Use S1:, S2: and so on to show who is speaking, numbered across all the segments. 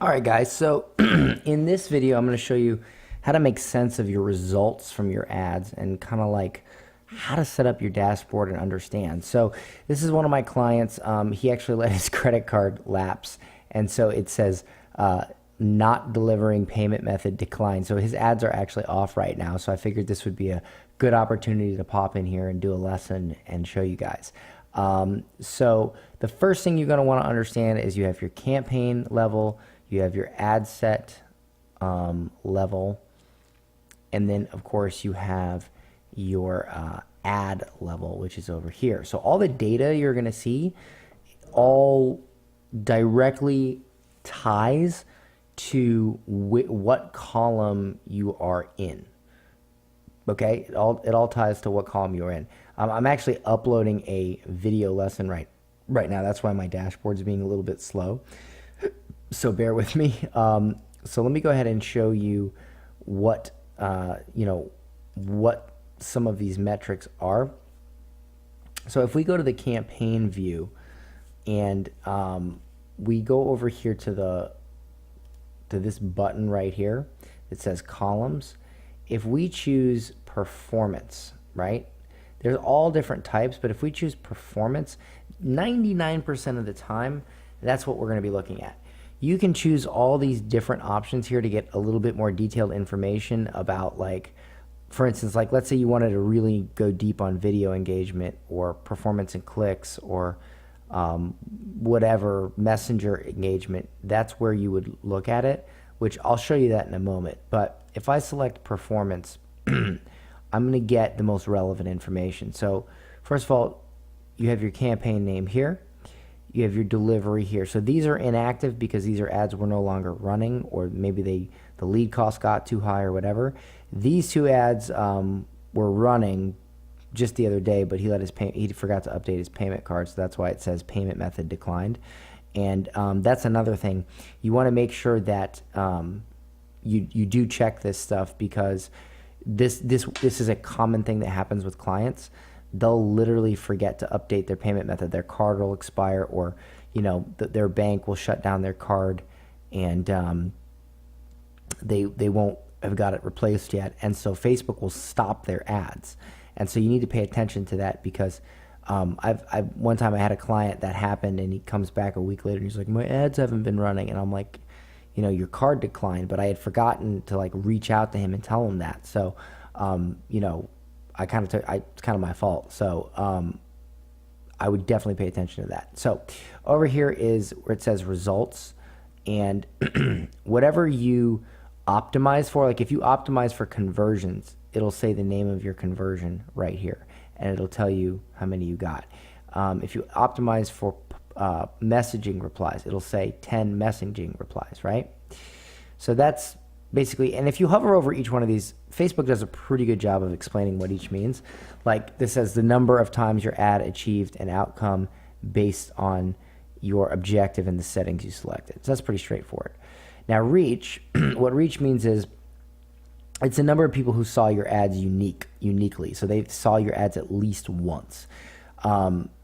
S1: All right, guys. So in this video, I'm going to show you how to make sense of your results from your ads and kind of like how to set up your dashboard and understand. So this is one of my clients. He actually let his credit card lapse. And so it says not delivering payment method declined. So his ads are actually off right now. So I figured this would be a good opportunity to pop in here and do a lesson and show you guys. So the first thing you're going to want to understand is you have your campaign level, you have your ad set level, and then of course you have your ad level, which is over here. So all the data you're going to see all directly ties to what column you are in. Okay, it all ties to what column you're in. I'm actually uploading a video lesson right now. That's why my dashboard's being a little bit slow. So bear with me. So let me go ahead and show you what what some of these metrics are. So if we go to the campaign view and we go over here to this button right here that says columns. If we choose performance, right? There's all different types, but if we choose performance, 99% of the time, that's what we're going to be looking at. You can choose all these different options here to get a little bit more detailed information about, like, for instance, like let's say you wanted to really go deep on video engagement or performance and clicks or whatever, messenger engagement. That's where you would look at it, which I'll show you that in a moment. But if I select performance, I'm going to get the most relevant information. So first of all, you have your campaign name here. You have your delivery here. So these are inactive because these are ads we're no longer running, or maybe the lead cost got too high or whatever. These two ads were running just the other day, but he forgot to update his payment card, so that's why it says payment method declined. And that's another thing. You want to make sure that you do check this stuff, because this is a common thing that happens with clients. They'll literally forget to update their payment method. Their card will expire, or their bank will shut down their card, and they won't have got it replaced yet, and so Facebook will stop their ads. And so you need to pay attention to that, because one time I had a client that happened, and he comes back a week later and he's like, my ads haven't been running. And I'm like, your card declined, but I had forgotten to like reach out to him and tell him that. So, it's kind of my fault. So, I would definitely pay attention to that. So over here is where it says results, and whatever you optimize for, like if you optimize for conversions, it'll say the name of your conversion right here, and it'll tell you how many you got. If you optimize for messaging replies, it'll say 10 messaging replies, right? So that's basically, and if you hover over each one of these, Facebook does a pretty good job of explaining what each means. Like this says the number of times your ad achieved an outcome based on your objective and the settings you selected. So that's pretty straightforward. Now reach, what reach means is it's the number of people who saw your ads uniquely. So they saw your ads at least once.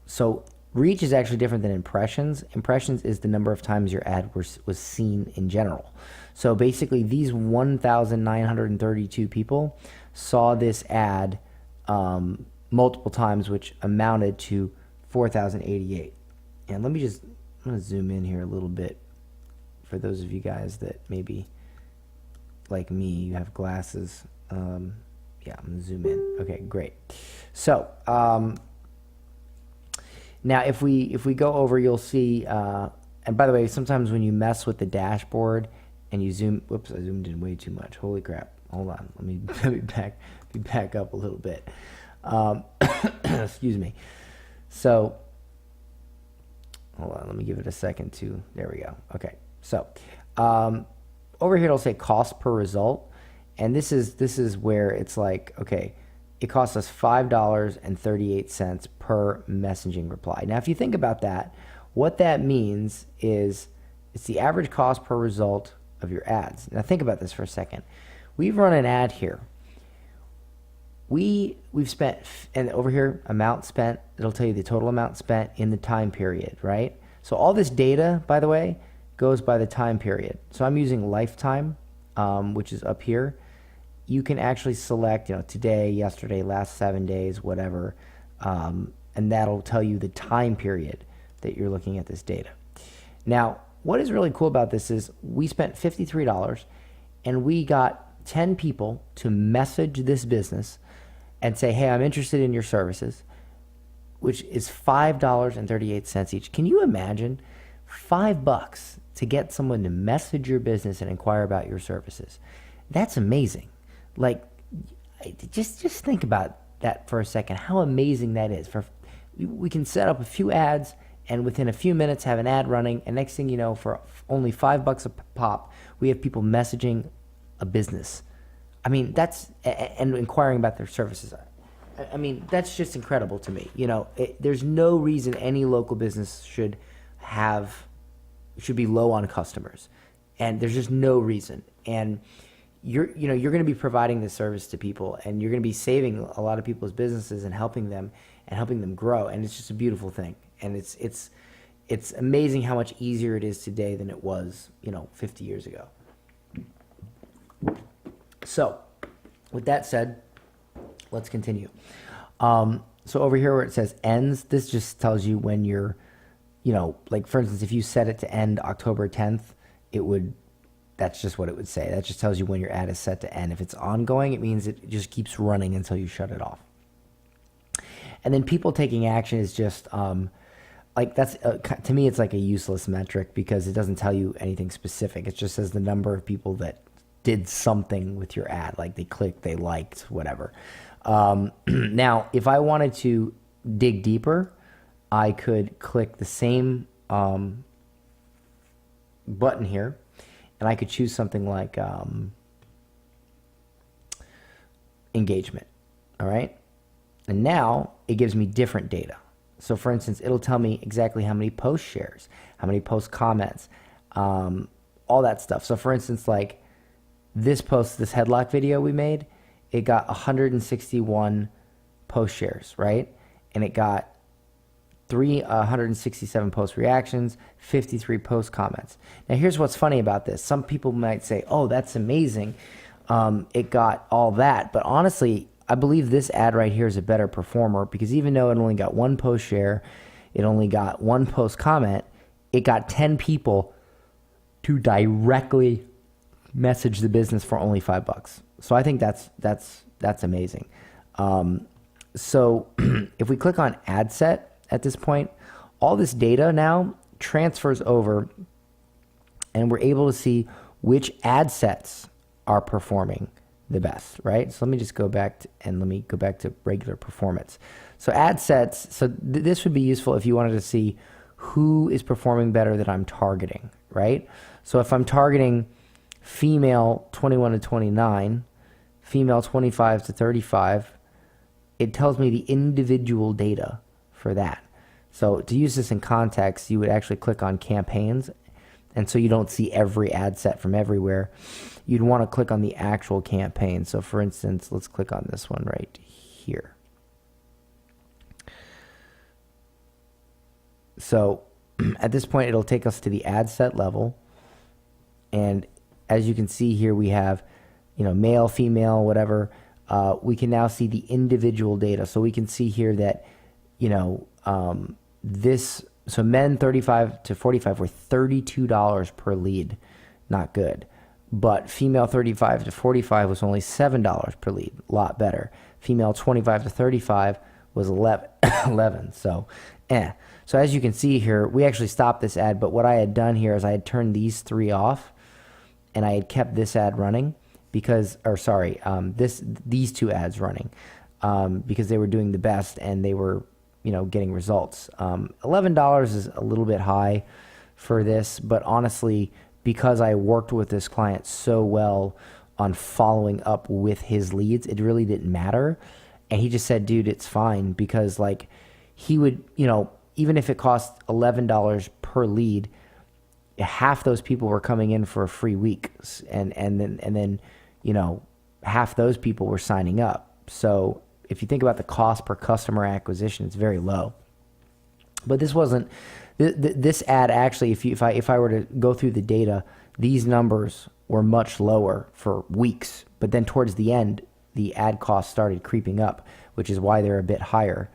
S1: So reach is actually different than impressions. Impressions is the number of times your ad was seen in general. So basically these 1,932 people saw this ad multiple times, which amounted to 4,088. And I'm going to zoom in here a little bit for those of you guys that maybe, like me, you have glasses. Yeah, I'm gonna zoom in. Okay, great. So now if we go over, you'll see, and by the way, sometimes when you mess with the dashboard and you zoom, whoops, I zoomed in way too much. Holy crap. Hold on. Let me back up a little bit. Excuse me. So hold on, let me give it a second to, there we go. Okay. So over here it'll say cost per result, and this is where it's like, okay, it costs us $5.38 per messaging reply. Now if you think about that, what that means is it's the average cost per result of your ads. Now think about this for a second. We've run an ad here. We've spent, and over here, amount spent, it'll tell you the total amount spent in the time period, right? So all this data, by the way, goes by the time period. So I'm using lifetime, which is up here. You can actually select, today, yesterday, last 7 days, whatever, and that'll tell you the time period that you're looking at this data. Now, what is really cool about this is we spent $53 and we got 10 people to message this business and say, hey, I'm interested in your services, which is $5.38 each. Can you imagine $5 to get someone to message your business and inquire about your services? That's amazing. Like, just think about that for a second, how amazing that is. We can set up a few ads and within a few minutes have an ad running, and next thing you know, for only $5 a pop, we have people messaging a business. I mean, and inquiring about their services. I mean, that's just incredible to me. There's no reason any local business should be low on customers, and there's just no reason. And you're going to be providing this service to people, and you're going to be saving a lot of people's businesses and helping them grow. And it's just a beautiful thing. And it's amazing how much easier it is today than it was, 50 years ago. So, with that said, let's continue. So over here where it says ends, this just tells you when you're, like for instance, if you set it to end October 10th, that's just what it would say. That just tells you when your ad is set to end. If it's ongoing, it means it just keeps running until you shut it off. And then people taking action is just, to me, it's like a useless metric because it doesn't tell you anything specific. It just says the number of people that did something with your ad, like they clicked, they liked, whatever. Now, if I wanted to dig deeper, I could click the same button here, and I could choose something like engagement. All right. And now it gives me different data. So for instance, it'll tell me exactly how many post shares, how many post comments, all that stuff. So for instance, like this headlock video we made, it got 161 post shares, right? And it got 167 post reactions, 53 post comments. Now here's what's funny about this. Some people might say, oh, that's amazing. It got all that. But honestly, I believe this ad right here is a better performer because even though it only got one post share, it only got one post comment, it got 10 people to directly message the business for only $5. So I think that's amazing. So if we click on ad set at this point, all this data now transfers over and we're able to see which ad sets are performing the best, right? So let me just go back to regular performance. So ad sets, this would be useful if you wanted to see who is performing better that I'm targeting, right? So if I'm targeting female 21 to 29, female 25 to 35, it tells me the individual data for that. So to use this in context, you would actually click on campaigns, and so you don't see every ad set from everywhere. You'd want to click on the actual campaign. So for instance, let's click on this one right here. So at this point, it'll take us to the ad set level. And as you can see here, we have, male, female, whatever. We can now see the individual data. So we can see here that, so men 35 to 45 were $32 per lead. Not good. But female 35 to 45 was only $7 per lead. A lot better. Female 25 to 35 was 11. So, So as you can see here, we actually stopped this ad, but what I had done here is I had turned these three off and I had kept this ad running these two ads running because they were doing the best and they were, getting results. $11 is a little bit high for this, but honestly, because I worked with this client so well on following up with his leads, it really didn't matter. And he just said, dude, it's fine because he would, even if it cost $11 per lead, half those people were coming in for a free week. And then, half those people were signing up. So if you think about the cost per customer acquisition, it's very low. But this wasn't This ad actually, if I were to go through the data, these numbers were much lower for weeks, but then towards the end, the ad costs started creeping up, which is why they're a bit higher.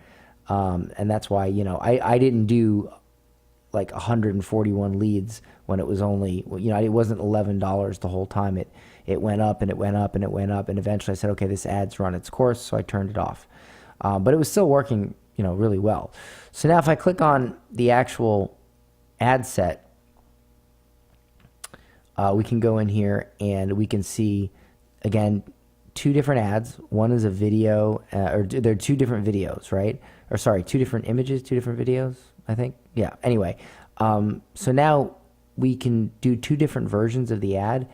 S1: And that's why, I didn't do like 141 leads when it was only, it wasn't $11 the whole time. It went up and it went up and it went up. And eventually I said, okay, this ad's run its course. So I turned it off. But it was still working, really well. So now if I click on the actual ad set, we can go in here and we can see, again, two different ads. One is a video, or there are two different videos, right? Or sorry, two different images, two different videos, I think. Yeah, anyway. So now we can do two different versions of the ad,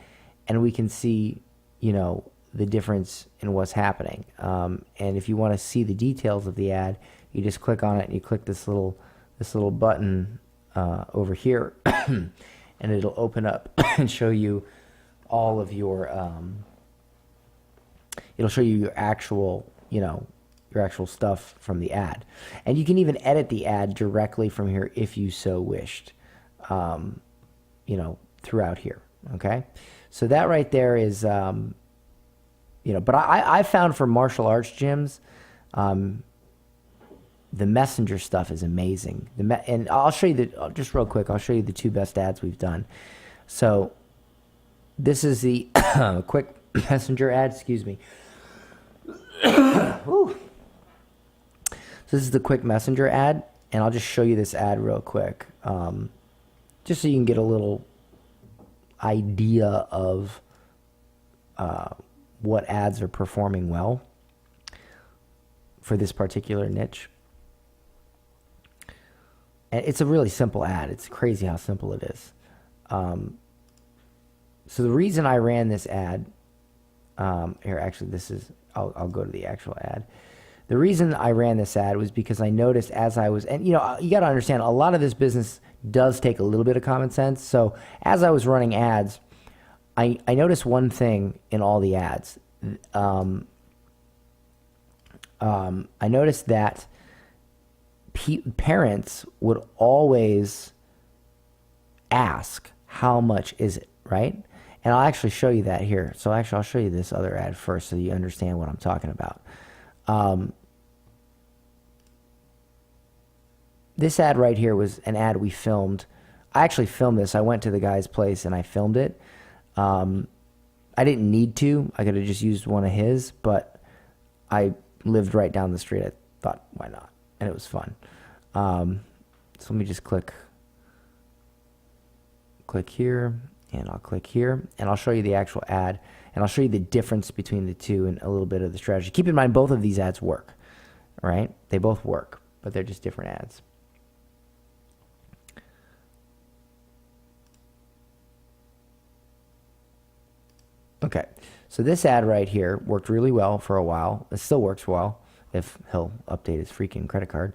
S1: and we can see, the difference in what's happening. And if you want to see the details of the ad, you just click on it and you click this little button over here, and it'll open up and show you all of your it'll show you your actual stuff from the ad. And you can even edit the ad directly from here if you so wished, throughout here. Okay. So that right there is, but I found for martial arts gyms, the messenger stuff is amazing. And I'll show you just real quick, I'll show you the two best ads we've done. So this is the quick messenger ad, excuse me. So this is the quick messenger ad, and I'll just show you this ad real quick, just so you can get a little idea of what ads are performing well for this particular niche. And it's a really simple ad. It's crazy how simple it is. So the reason I ran this ad, here, actually, I'll go to the actual ad. The reason I ran this ad was because I noticed as I was, and you got to understand, a lot of this business does take a little bit of common sense. So as I was running ads, I noticed one thing in all the ads. I noticed that parents would always ask, how much is it, right? And I'll actually show you that here. So actually, I'll show you this other ad first so you understand what I'm talking about. This ad right here was an ad we filmed. I actually filmed this. I went to the guy's place and I filmed it. I didn't need to. I could have just used one of his, but I lived right down the street. I thought, why not? And it was fun. So let me just click here, and I'll click here, and I'll show you the actual ad, and I'll show you the difference between the two and a little bit of the strategy. Keep in mind, both of these ads work, right? They both work, but they're just different ads. Okay, so this ad right here worked really well for a while. It still works well if he'll update his freaking credit card.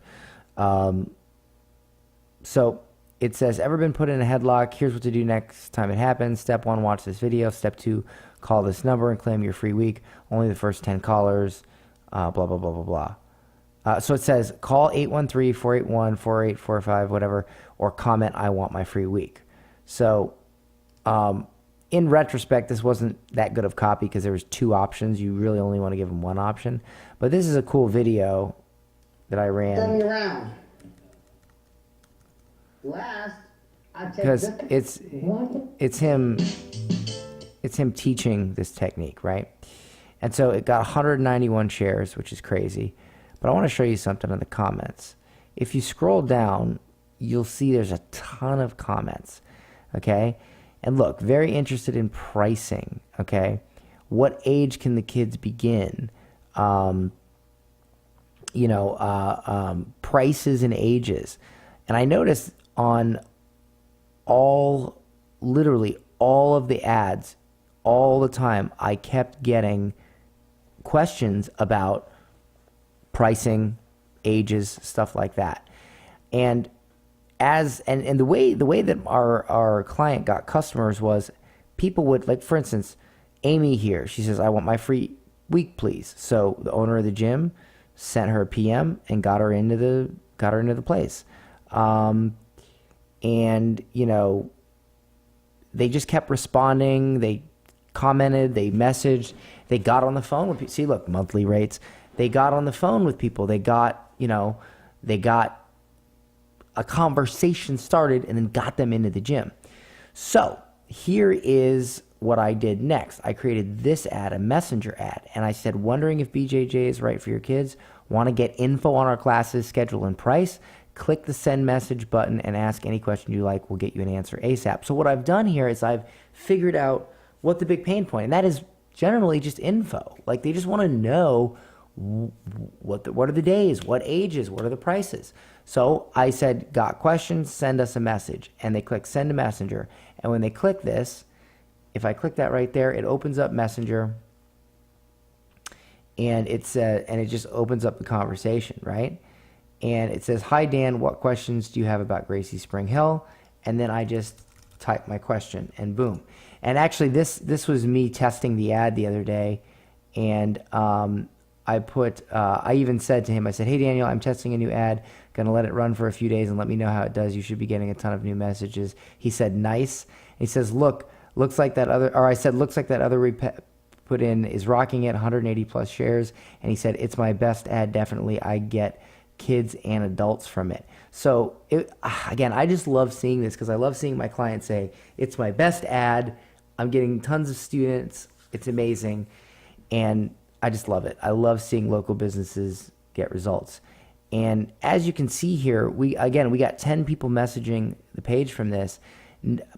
S1: So it says, ever been put in a headlock? Here's what to do next time it happens. Step 1, watch this video. Step 2, call this number and claim your free week. Only the first 10 callers, blah, blah, blah, blah, blah. So it says, call 813-481-4845, whatever, or comment, I want my free week. So in retrospect, this wasn't that good of copy because there was two options. You really only want to give them one option. But this is a cool video that I ran.
S2: Around. Last,
S1: because it's him teaching this technique, right? And so it got 191 shares, which is crazy. But I want to show you something in the comments. If you scroll down, you'll see there's a ton of comments, okay? And look, very interested in pricing, okay? What age can the kids begin? Prices and ages. And I noticed on literally all of the ads, all the time, I kept getting questions about pricing, ages, stuff like that. And the way that our client got customers was people would, like, for instance, Amy here, she says, I want my free week, please. So the owner of the gym sent her a PM and got her into the place. And, they just kept responding. They commented, they messaged, they got on the phone with people. See, look, monthly rates. They got on the phone with people. They got, they got a conversation started and then got them into the gym. So here is what I did next. I created this ad, a messenger ad, and I said, wondering if BJJ is right for your kids? Want to get info on our classes, schedule, and price? Click the send message button and ask any question you like. We'll get you an answer ASAP. So what I've done here is I've figured out what the big pain point, and that is generally just info. Like, they just want to know what are the days, what ages, what are the prices. So I said, got questions, send us a message. And they click send a messenger. And when they click this, if I click that right there, it opens up Messenger, and it just opens up the conversation, right? And it says, hi Dan, what questions do you have about Gracie Spring Hill? And then I just type my question, and boom. And actually this was me testing the ad the other day, and I even said to him, I said, hey Daniel, I'm testing a new ad, gonna let it run for a few days and let me know how it does. You should be getting a ton of new messages. He said, nice. He says, looks like that other we put in is rocking it, 180 plus shares. And he said, it's my best ad, definitely. I get kids and adults from it. So again, I just love seeing this, because I love seeing my clients say, it's my best ad. I'm getting tons of students. It's amazing. And I just love it. I love seeing local businesses get results. And as you can see here, we got 10 people messaging the page from this.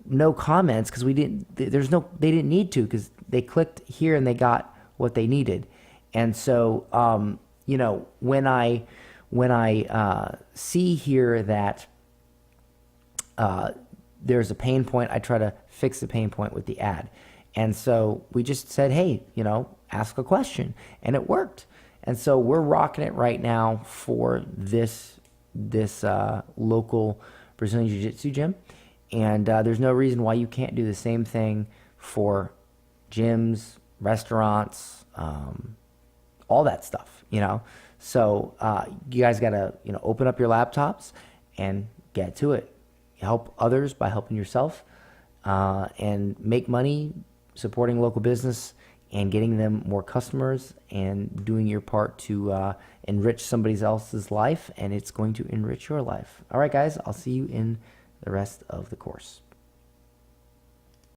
S1: No comments, because they didn't need to, because they clicked here and they got what they needed. And so, when I see here that there's a pain point, I try to fix the pain point with the ad. And so we just said, hey, ask a question, and it worked. And so we're rocking it right now for this local Brazilian Jiu-Jitsu gym. And there's no reason why you can't do the same thing for gyms, restaurants, all that stuff, So you guys got to, open up your laptops and get to it. Help others by helping yourself, and make money supporting local business and getting them more customers, and doing your part to enrich somebody else's life, and it's going to enrich your life. All right, guys, I'll see you in the rest of the course.